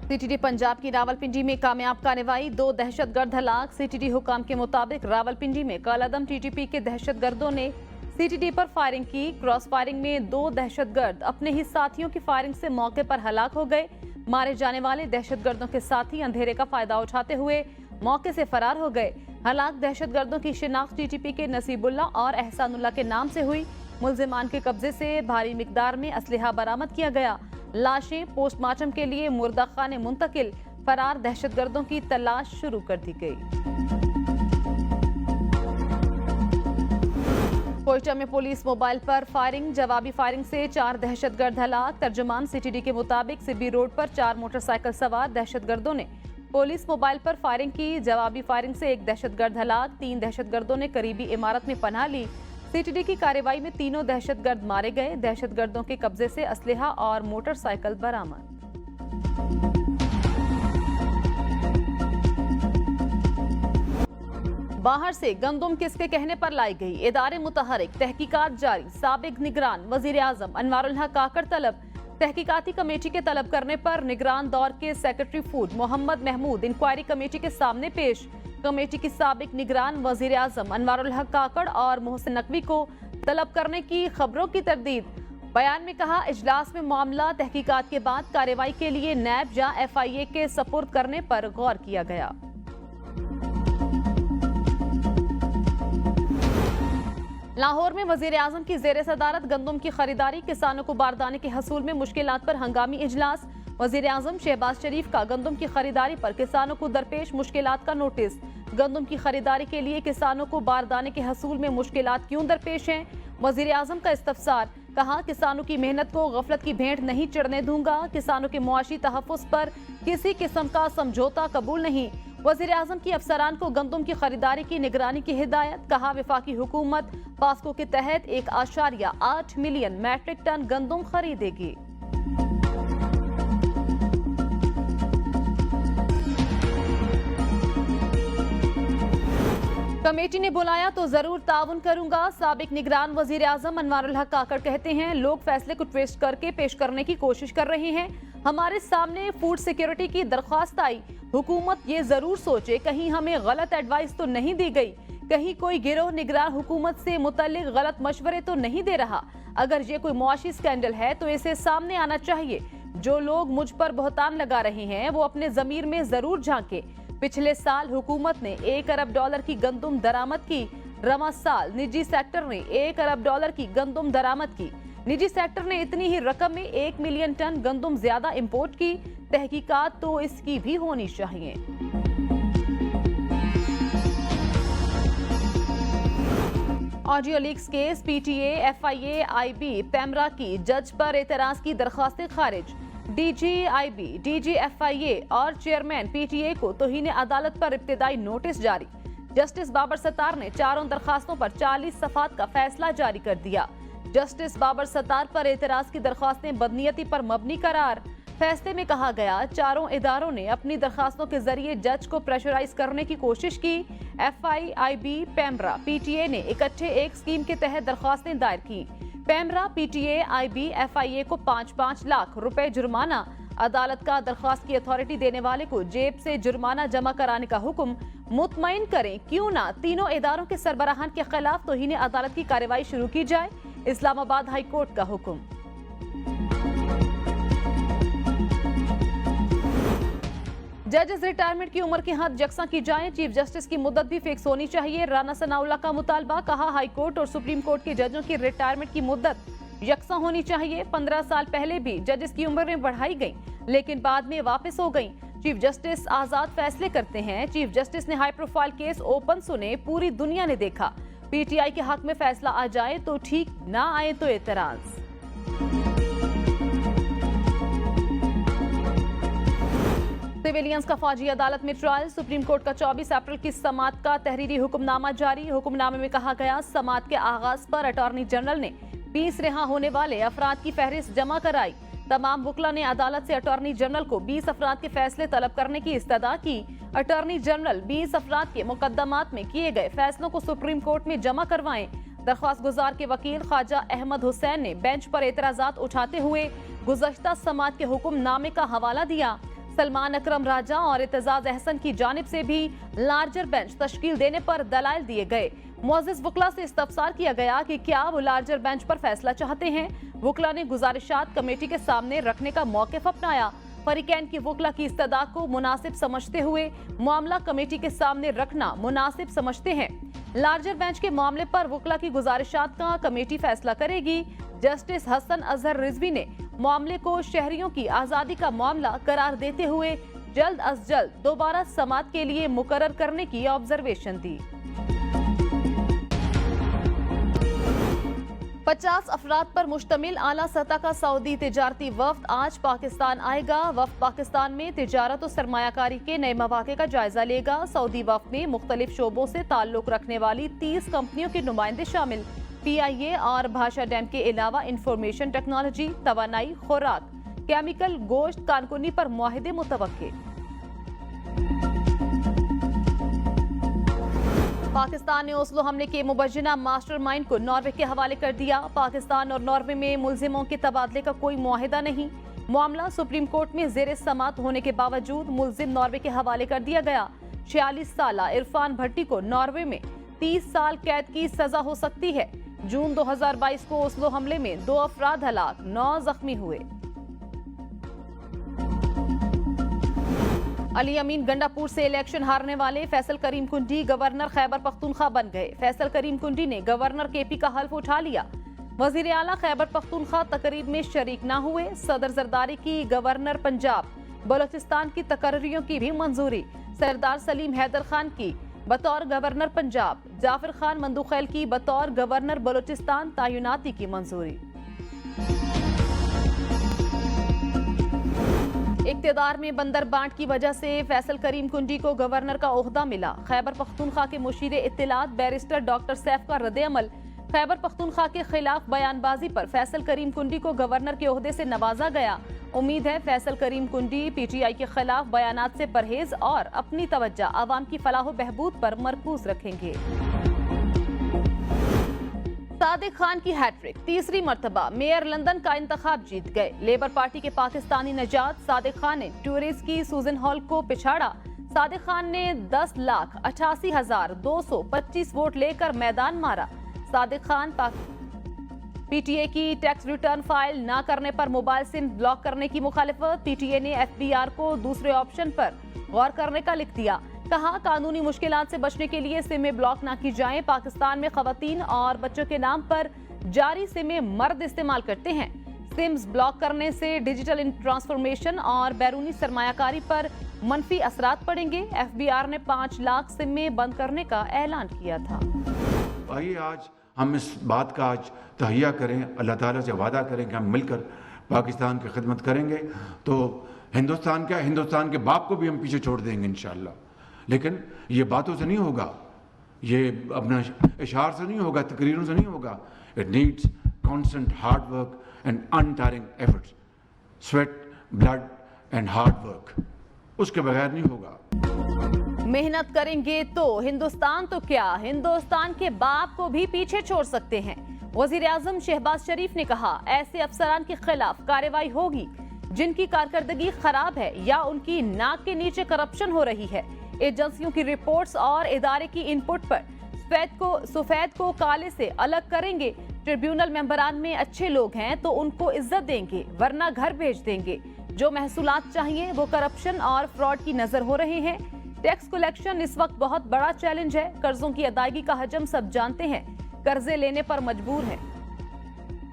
CTD Punjab की रावलपिंडी में कामयाब कार्रवाई, 2 दहशतगर्द हलाक। सीटीडी हुकाम के मुताबिक रावलपिंडी में कालादम टीटीपी के दहशतगर्दों ने सीटीडी पर फायरिंग की। क्रॉस फायरिंग में 2 दहशतगर्द अपने ही साथियों की फायरिंग से मौके पर हलाक हो गए। मारे जाने वाले दहशतगर्दों के साथी अंधेरे का फायदा उठाते हुए मौके से फरार हो गए। हलाक दहशतगर्दों की शिनाख्त टीटीपी के नसीबुल्ला और एहसानुल्ला के नाम से हुई। मुल्जिमान के कब्जे से भारी मिकदार में असलहा बरामद किया गया। लाशें पोस्टमार्टम के लिए मुर्दा खाने मुंतकिल। फरार दहशतगर्दों की तलाश शुरू कर दी गई। कोयटा में पुलिस मोबाइल पर फायरिंग, जवाबी फायरिंग से 4 दहशतगर्द हलाक। तर्जुमान सीटीडी के मुताबिक सिब्बी रोड पर 4 मोटरसाइकिल सवार दहशतगर्दों ने पुलिस मोबाइल पर फायरिंग की। जवाबी फायरिंग से 1 दहशतगर्द हलाक। 3 दहशतगर्दों ने करीबी इमारत में पनाह ली। सीटीडी की कार्रवाई में तीनों दहशतगर्द मारे गए। दहशतगर्दों के कब्जे से असलहा और मोटरसाइकिल बरामद। बाहर से गंदुम किसके कहने पर लाई गई, इदारे मुतहरिक, तहकीकात जारी। साबिक निगरान वजीर आजम अनवारुल हक काकड़ तलब। तहकीकाती कमेटी के तलब करने पर निगरान दौर के secretary food Mohammad Mahmood inquiry committee के सामने पेश। कमेटी की साबिक निगरान वजीर आजम अनवारुल हक काकड़ और मोहसिन नकवी को तलब करने की खबरों की तरदीद। बयान में कहा, इजलास में मामला तहकीकात के बाद कार्रवाई के लिए नैब या FIA के सपुर्द करने पर गौर किया गया। लाहौर में वजीर आजम की जेर सदारत गंदम की खरीदारी, किसानों को बारदाने के हसूल में मुश्किलात पर हंगामी इजलास। वजीर आजम शहबाज शरीफ का गंदम की खरीदारी पर किसानों को दरपेश मुश्किलात का नोटिस। गंदम की खरीदारी के लिए किसानों को बारदाने के हसूल में मुश्किलात क्यों दरपेश हैं? वजीर आजम का इस्तफसार। कहा, किसानों की मेहनत को गफलत की भेंट नहीं चढ़ने दूंगा। किसानों के मुआशी तहफ़्फ़ुज़ पर किसी किस्म का समझौता कबूल नहीं। वजीर आजम की अफसरान को गंदम की खरीदारी की निगरानी की हिदायत। कहा, वफाकी हुकूमत पास्को के तहत 1.8 मिलियन मैट्रिक टन गंदम खरीदेगी। कमेटी ने बुलाया तो जरूर ताउन करूंगा। साबिक निगरान वजीर आजम अनवारुल हक काकड़ कहते हैं, लोग फैसले को ट्विस्ट करके पेश करने की कोशिश कर रहे हैं। हमारे सामने फूड सिक्योरिटी की दरख्वास्त आई। हुकूमत ये जरूर सोचे कहीं हमें गलत एडवाइस तो नहीं दी गई, कहीं कोई गिरोह निगरान हुकूमत से मुतल्लिक गलत मशवरे तो नहीं दे रहा। अगर ये कोई मुआशी स्कैंडल है तो इसे सामने आना चाहिए। जो लोग मुझ पर बहुतान लगा रहे हैं वो अपने जमीर में जरूर झांके। पिछले साल हुकूमत ने $1 अरब की गंदम दरामद की। रवा साल निजी सेक्टर ने $1 अरब की गंदम दरामद की। निजी सेक्टर ने इतनी ही रकम में 1 मिलियन टन गंदम ज्यादा इंपोर्ट की। तहकीकात तो इसकी भी होनी चाहिए। Audio leaks case, PTA, FIA, IB, PEMRA की जज पर एतराज की दरखास्तें खारिज। DG IB, DG FIA और चेयरमैन PTA को तौहीन अदालत पर इब्तिदाई नोटिस जारी। जस्टिस बाबर सत्तार ने चारों दरखास्तों पर 40 सफ़ात का फैसला जारी कर दिया। जस्टिस बाबर सत्तार पर एतराज की दरखास्तें बदनीयती पर मबनी करार। फैसले में कहा गया, चारों इदारों ने अपनी दरखास्तों के जरिए जज को प्रेशराइज करने की कोशिश की। FI, IB, पैमरा, PTA ने इकट्ठे एक स्कीम के तहत दरखास्तें दायर की। पैमरा, PTA, IB, FIA को 5-5 लाख रुपए जुर्माना। अदालत का दरखास्त की अथॉरिटी देने वाले को जेब से जुर्माना जमा कराने का हुक्म। मुतमईन करें क्यों ना तीनों इदारों के सरबराहान के खिलाफ तौहीन अदालत की कार्रवाई शुरू की जाए। इस्लामाबाद हाई कोर्ट का हुक्म। जजेस रिटायरमेंट की उम्र की हद यकसा की जाए। चीफ जस्टिस की मुद्दत भी फिक्स होनी चाहिए। राना सनाउल्लाह का मुतालबा। कहा, हाई कोर्ट और सुप्रीम कोर्ट के जजों की रिटायरमेंट की मुद्दत यकसा होनी चाहिए। 15 साल पहले भी जजेस की उम्रें बढ़ाई गई लेकिन बाद में वापस हो गई। चीफ जस्टिस आजाद फैसले करते हैं। चीफ जस्टिस ने हाई प्रोफाइल केस ओपन सुने, पूरी दुनिया ने देखा। PTI के हक में फैसला आ जाए तो ठीक, ना आए तो एतराज। सिविलियंस का फौजी अदालत में ट्रायल। सुप्रीम कोर्ट का 24 अप्रैल की समाअत का तहरीरी हुक्मनामा जारी। हुक्मनामे में कहा गया, समाअत के आगाज पर अटॉर्नी जनरल ने 20 रिहा होने वाले अफराद की फहरिस्त जमा कराई। तमाम वकला ने अदालत से अटॉर्नी जनरल को 20 अफराद के फैसले तलब करने की इस्तदा की। अटॉर्नी जनरल 20 अफराद के मुकदमात में किए गए फैसलों को सुप्रीम कोर्ट में जमा करवाएं। दरख्वास्त गुजार के वकील ख्वाजा अहमद हुसैन ने बेंच पर एतराजात उठाते हुए गुज़श्ता समाअत के हुक्मनामे का हवाला दिया। सलमान अकरम राजा और इत्तेजाज अहसन की जानिब से भी लार्जर बेंच तश्कील देने पर दलाइल दिए गए। मुअज़्ज़िज़ वकला से इस्तफसार किया गया कि क्या वो लार्जर बेंच पर फैसला चाहते हैं। वकला ने गुजारिशात कमेटी के सामने रखने का मौक़िफ़ अपनाया। फरीकैन की वकला की इस्तदा को मुनासिब समझते हुए मामला कमेटी के सामने रखना मुनासिब समझते हैं। लार्जर बेंच के मामले पर वकला की गुजारिशात का कमेटी फैसला करेगी। जस्टिस हसन अजहर रिजवी ने मामले को शहरियों की आज़ादी का मामला करार देते हुए जल्द अज जल्द दोबारा समाअत के लिए मुकर्रर करने की ऑब्जर्वेशन दी। 50 अफराद पर मुश्तमिल आला सतह का सऊदी तिजारती वफ्द आज पाकिस्तान आएगा। वफ्द पाकिस्तान में तिजारत और सरमायाकारी के नए मौक़े का जायजा लेगा। सऊदी वफ्द में मुख्तलिफ शोबों से ताल्लुक रखने वाली 30 कंपनियों के नुमाइंदे शामिल। PIA और भाषा डैम के अलावा इंफॉर्मेशन टेक्नोलॉजी, तवानाई, खुराक, केमिकल, गोश्त, कानकुनी पर मुआहिदे मुतवक्के। पाकिस्तान ने ओस्लो हमले के मुबज्जिना मास्टरमाइंड को नॉर्वे के हवाले कर दिया। पाकिस्तान और नॉर्वे में मुलजिमों के तबादले का कोई मुआहिदा नहीं। मामला सुप्रीम कोर्ट में ज़ेर समाअत होने के बावजूद मुलजिम नॉर्वे के हवाले कर दिया गया। 46 साला इरफान भट्टी को नॉर्वे में 30 साल कैद की सजा हो सकती है। जून 2022 को ओस्लो हमले में 2 अफराद हलाक, 9 जख्मी हुए। अली अमीन गंडापुर से इलेक्शन हारने वाले फैसल करीम कुंडी गवर्नर खैबर पख्तूनख्वा बन गए। फैसल करीम कुंडी ने गवर्नर KP का हल्फ उठा लिया। वजीर आला खैबर पख्तूनख्वा तकरीब में शरीक न हुए। सदर जरदारी की गवर्नर पंजाब बलोचिस्तान की तकर्रियों की भी मंजूरी। सरदार सलीम हैदर खान की बतौर गवर्नर पंजाब, जाफर खान मंदुखैल की बतौर गवर्नर बलोचिस्तान तैनाती की मंजूरी। इक्तिदार में बंदर बांट की वजह से फैसल करीम कुंडी को गवर्नर का ओहदा मिला। खैबर पख्तूनख्वा के मुशीर इत्तिलात बैरिस्टर डॉक्टर सैफ का रद्द-ए-अमल। खैबर पख्तूनख्वा के खिलाफ बयानबाजी पर फैसल करीम कुंडी को गवर्नर के ओहदे से नवाजा गया। उम्मीद है फैसल करीम कुंडी PTI के खिलाफ बयानात से परहेज और अपनी तवज्जो आवाम की फलाह बहबूद पर मरकूज रखेंगे। सादिक खान की हैट्रिक, तीसरी मर्तबा मेयर लंदन का इंतखाब जीत गए। लेबर पार्टी के पाकिस्तानी नजात सादिक खान ने टूरिस्ट की सूजन हॉल को पिछाड़ा। सादिक खान ने 10,88,225 वोट लेकर मैदान मारा। सादिक खान PTA की टैक्स रिटर्न फाइल न करने पर मोबाइल सिम ब्लॉक करने की मुखालिफत। PTA ने FBR को दूसरे ऑप्शन पर गौर करने का लिख दिया। कहा कानूनी मुश्किलात से बचने के लिए सिमें ब्लॉक ना की जाएं। पाकिस्तान में खवातीन और बच्चों के नाम पर जारी सिमें मर्द इस्तेमाल करते हैं। सिम्स ब्लॉक करने से डिजिटल ट्रांसफॉर्मेशन और बैरूनी सरमायाकारी पर मनफी असरात पड़ेंगे। FBR ने 5 लाख सिमें बंद करने का ऐलान किया था। आइए आज हम इस बात का आज तहिया करें, अल्लाह ताला से वादा करें कि हम मिलकर पाकिस्तान की खिदमत करेंगे। तो हिंदुस्तान क्या, हिंदुस्तान के बाप को भी हम पीछे छोड़ देंगे इंशाअल्लाह। लेकिन ये बातों से नहीं होगा, ये अपना इशार से नहीं होगा, तकरीरों से नहीं होगा। It needs constant hard work and untiring efforts, sweat, blood and hard work, उसके बगैर नहीं होगा। मेहनत करेंगे तो हिंदुस्तान तो क्या, हिंदुस्तान के बाप को भी पीछे छोड़ सकते हैं। वजीर आजम शहबाज शरीफ ने कहा ऐसे अफसरान के खिलाफ कार्रवाई होगी जिनकी कारकर्दगी खराब है या उनकी नाक के नीचे करप्शन हो रही है। एजेंसियों की रिपोर्ट्स और इदारे की इनपुट पर सफेद को काले से अलग करेंगे। ट्रिब्यूनल मेंबरान में अच्छे लोग हैं तो उनको इज्जत देंगे, वरना घर भेज देंगे। जो महसूलात चाहिए वो करप्शन और फ्रॉड की नजर हो रहे हैं। टैक्स कलेक्शन इस वक्त बहुत बड़ा चैलेंज है। कर्जों की अदायगी का हजम सब जानते हैं, कर्जे लेने पर मजबूर हैं।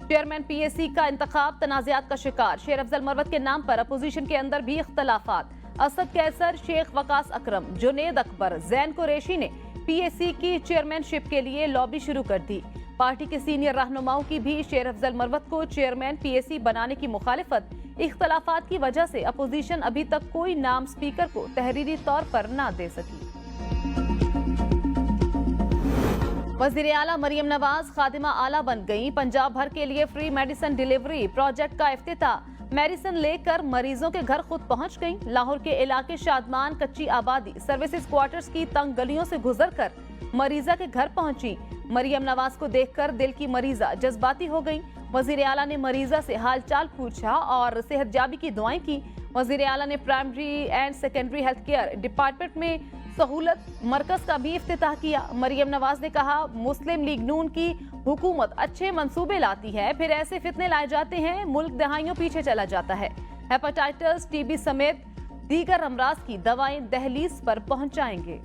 चेयरमैन PAC का इंतखाब तनाज़ात का शिकार। शेर अफजल मरवत के नाम पर अपोजिशन के अंदर भी इख्तलाफात। असद कैसर, शेख वकास अकरम, जुनेद अकबर, जैन कुरैशी ने PAC की चेयरमैनशिप के लिए लॉबी शुरू कर दी। पार्टी के सीनियर रहनुमाओं की भी शेर अफजल मरवत को चेयरमैन PAC बनाने की मुखालिफत। इख्तलाफात की वजह से अपोजिशन अभी तक कोई नाम स्पीकर को तहरीरी तौर पर ना दे सकी। वज़ीर आला मरियम नवाज खादिमा आला बन गई। पंजाब भर के लिए फ्री मेडिसिन डिलीवरी प्रोजेक्ट का इफ्तिताह। मेडिसिन लेकर मरीजों के घर खुद पहुंच गई। लाहौर के इलाके शादमान कच्ची आबादी सर्विसेज क्वार्टर्स की तंग गलियों से गुजरकर मरीजा के घर पहुंची। मरियम नवाज को देखकर दिल की मरीजा जज्बाती हो गई। वज़ीर आला ने मरीजा से हालचाल पूछा और सेहतयाबी की दुआएं की। वजीर आला ने primary and secondary health care department में सहूलत मरकज का भी इफ्तिताह किया। मरियम नवाज ने कहा, मुस्लिम लीग नून की हुकूमत अच्छे मंसूबे लाती है, फिर ऐसे फितने लाए जाते हैं, मुल्क दहाइयों पीछे चला जाता है। हेपेटाइटिस, टीबी समेत दीगर अमराज की दवाएं दहलीज पर पहुंचाएंगे।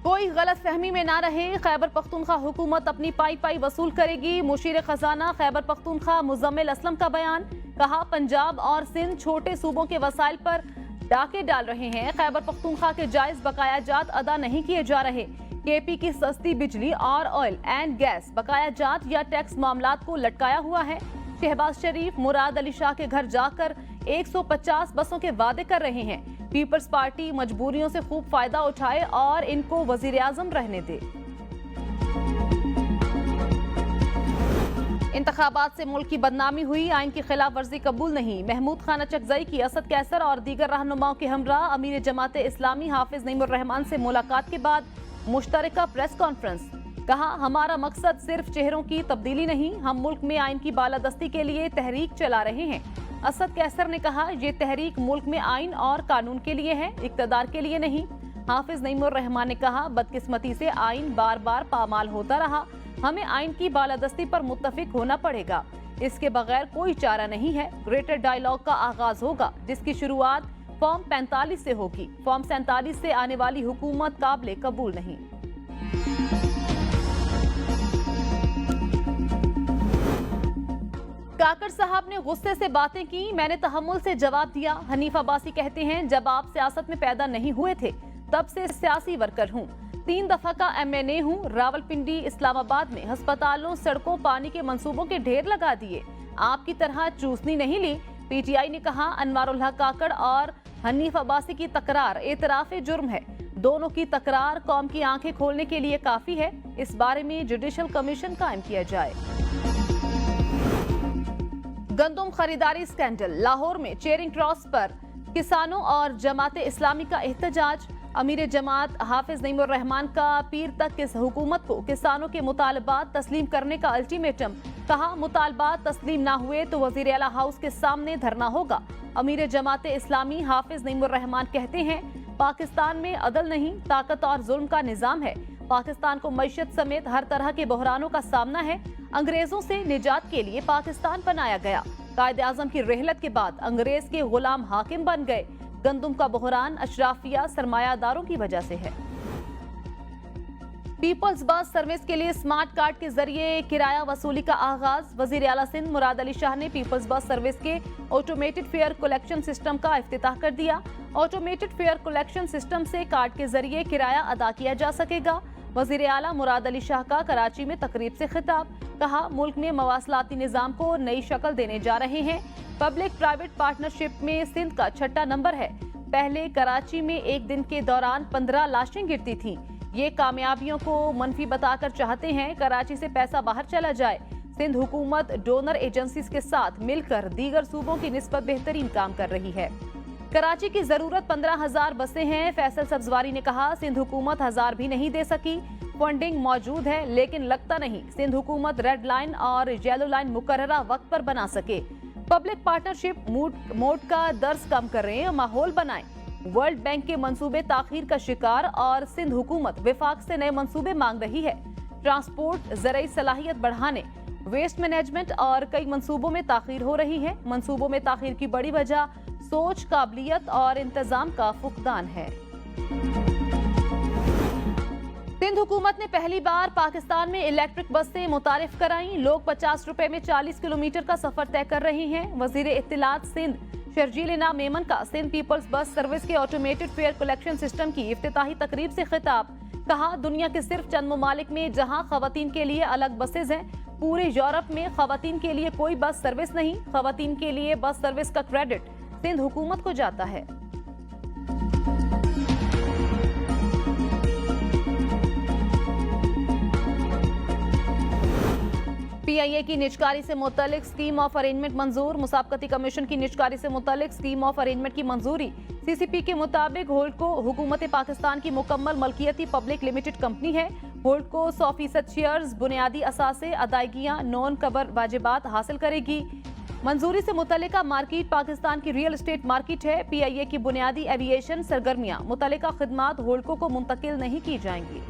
कोई गलत फहमी में ना रहे, खैबर पख्तूनख्वा हुकूमत अपनी पाई पाई वसूल करेगी। मुशीर खजाना खैबर पख्तूनख्वा मुजम्मिल असलम का बयान। कहा, पंजाब और सिंध छोटे सूबों के वसाइल पर डाके डाल रहे हैं। खैबर पख्तूनख्वा के जायज बकाया जात अदा नहीं किए जा रहे। केपी की सस्ती बिजली और ऑयल एंड गैस बकाया जात या टैक्स मामलात को लटकाया हुआ है। शहबाज शरीफ मुराद अली शाह के घर जाकर 150 बसों के वादे कर रहे हैं। पीपल्स पार्टी मजबूरियों से खूब फायदा उठाए और इनको वजीर आजम रहने दे। इंतखाबात से मुल्क की बदनामी हुई, आइन की खिलाफ वर्जी कबूल नहीं। महमूद खान अचकजई की असद कैसर और दीगर रहनुमाओं के हमरा अमीर जमात इस्लामी हाफिज नईमुर रहमान से मुलाकात के बाद मुश्तरका प्रेस कॉन्फ्रेंस। कहा, हमारा मकसद सिर्फ चेहरों की तब्दीली नहीं, हम मुल्क में आइन की बालादस्ती के लिए तहरीक चला रहे हैं। असद कैसर ने कहा, ये तहरीक मुल्क में आइन और कानून के लिए है, इक़्तिदार के लिए नहीं। हाफिज नईमुर रहमान ने कहा, बदकिस्मती से आइन बार बार पामाल होता रहा, हमें आइन की बालादस्ती पर मुत्तफिक होना पड़ेगा, इसके बगैर कोई चारा नहीं है। ग्रेटर डायलॉग का आगाज होगा, जिसकी शुरुआत फॉर्म 45 से होगी। फॉर्म 47 से आने वाली हुकूमत काबिले कबूल नहीं। काकड़ साहब ने गुस्से से बातें की, मैंने तहम्मुल से जवाब दिया। हनीफ अब्बासी कहते हैं, जब आप सियासत में पैदा नहीं हुए थे तब से सियासी वर्कर हूँ, 3 दफा का MNA हूँ। रावलपिंडी इस्लामाबाद में अस्पतालों, सड़कों, पानी के मंसूबों के ढेर लगा दिए, आपकी तरह चूसनी नहीं ली। PTI ने कहा, अनवारुल हक काकड़ और हनीफ अब्बासी की तकरार एतराफ जुर्म है। दोनों की तकरार कौम की आंखें खोलने के लिए काफी है। इस बारे में जुडिशल कमीशन कायम किया जाए। गंदुम खरीदारी स्कैंडल, लाहौर में चेरिंग क्रॉस पर किसानों और जमात इस्लामी का एहतजाज। अमीर जमात हाफिज नईमुर रहमान का पीर तक किस हुकूमत को किसानों के मुतालबात तस्लीम करने का अल्टीमेटम। कहा, मुतालबात तस्लीम ना हुए तो वजीर आला हाउस के सामने धरना होगा। अमीर जमात इस्लामी हाफिज नईमुर रहमान कहते हैं, पाकिस्तान में अदल नहीं, ताकत और जुल्म का निजाम है। पाकिस्तान को मईशत समेत हर तरह के बहरानों का सामना है। अंग्रेजों से निजात के लिए पाकिस्तान बनाया गया। कायदे आजम की रहलत के बाद अंग्रेज के गुलाम हाकिम बन गए। गंदुम का बहरान अशराफिया सरमायादारों की वजह से है। पीपल्स बस सर्विस के लिए स्मार्ट कार्ड के जरिए किराया वसूली का आगाज। वजीर आला सिंध मुराद अली शाह ने पीपल्स बस सर्विस के ऑटोमेटेड फेयर कलेक्शन सिस्टम का इफ्तिताह कर दिया। ऑटोमेटेड फेयर कलेक्शन सिस्टम से कार्ड के जरिए किराया अदा किया जा सकेगा। वजीर आला मुराद अली शाह का कराची में तकरीब से खिताब। कहा, मुल्क में मवासलाती निजाम को नई शक्ल देने जा रहे हैं। पब्लिक प्राइवेट पार्टनरशिप में सिंध का 6ठा नंबर है। पहले कराची में एक दिन के दौरान 15 लाशें गिरती थीं। ये कामयाबियों को मनफी बताकर चाहते हैं कराची से पैसा बाहर चला जाए। सिंध हुकूमत डोनर एजेंसीज के साथ मिलकर दीगर सूबों की निस्बत बेहतरीन काम कर रही है। कराची की जरूरत 15,000 बसें हैं। फैसल सब्जवारी ने कहा, सिंध हुकूमत 1000 भी नहीं दे सकी। फंडिंग मौजूद है, लेकिन लगता नहीं सिंध हुकूमत रेड लाइन और येलो लाइन मुकर्ररा वक्त पर बना सके। पब्लिक पार्टनरशिप मोड का दर्ज कम करें, माहौल बनाएं। वर्ल्ड बैंक के मंसूबे ताखीर का शिकार और सिंध हुकूमत विफाक से नए मंसूबे मांग रही है। ट्रांसपोर्ट, ज़राई सलाहियत बढ़ाने, वेस्ट मैनेजमेंट और कई मंसूबों में ताखीर हो रही है। मंसूबों में ताखीर की बड़ी वजह सोच, काबिलियत और इंतजाम का फुकदान है। सिंध हुकूमत ने पहली बार पाकिस्तान में इलेक्ट्रिक बसें मुतारिफ कराई। लोग 50 रुपए में 40 किलोमीटर का सफर तय कर रहे हैं। वजीर इत्तिलात सिंध शर्जील इनाम मेमन का सिंध पीपल्स बस सर्विस के ऑटोमेटेड फेयर कलेक्शन सिस्टम की इफ्तिताही तकरीब से खिताब। कहा, दुनिया के सिर्फ चंद ममालिक में जहां खवातीन के लिए अलग बसेज हैं, पूरे यूरोप में खवातीन के लिए कोई बस सर्विस नहीं। खवातीन के लिए बस सर्विस का क्रेडिट सिंध हुकूमत को जाता है। PIA کی نجکاری سے متعلق اسکیم آف ارینجمنٹ منظور. مسابقتی کمیشن کی نجکاری سے متعلق اسکیم آف ارینجمنٹ کی منظوری. CCP کے مطابق ہولڈکو حکومت پاکستان کی مکمل ملکیتی پبلک لمیٹڈ کمپنی ہے. ہولڈکو 100% شیئرز، بنیادی اثاثے، ادائیگیاں، نون کور واجبات حاصل کرے گی. منظوری سے متعلقہ مارکیٹ پاکستان کی ریئل اسٹیٹ مارکیٹ ہے. PIA کی بنیادی ایوییشن سرگرمیاں، متعلقہ خدمات ہولڈکو کو منتقل نہیں کی جائیں گی.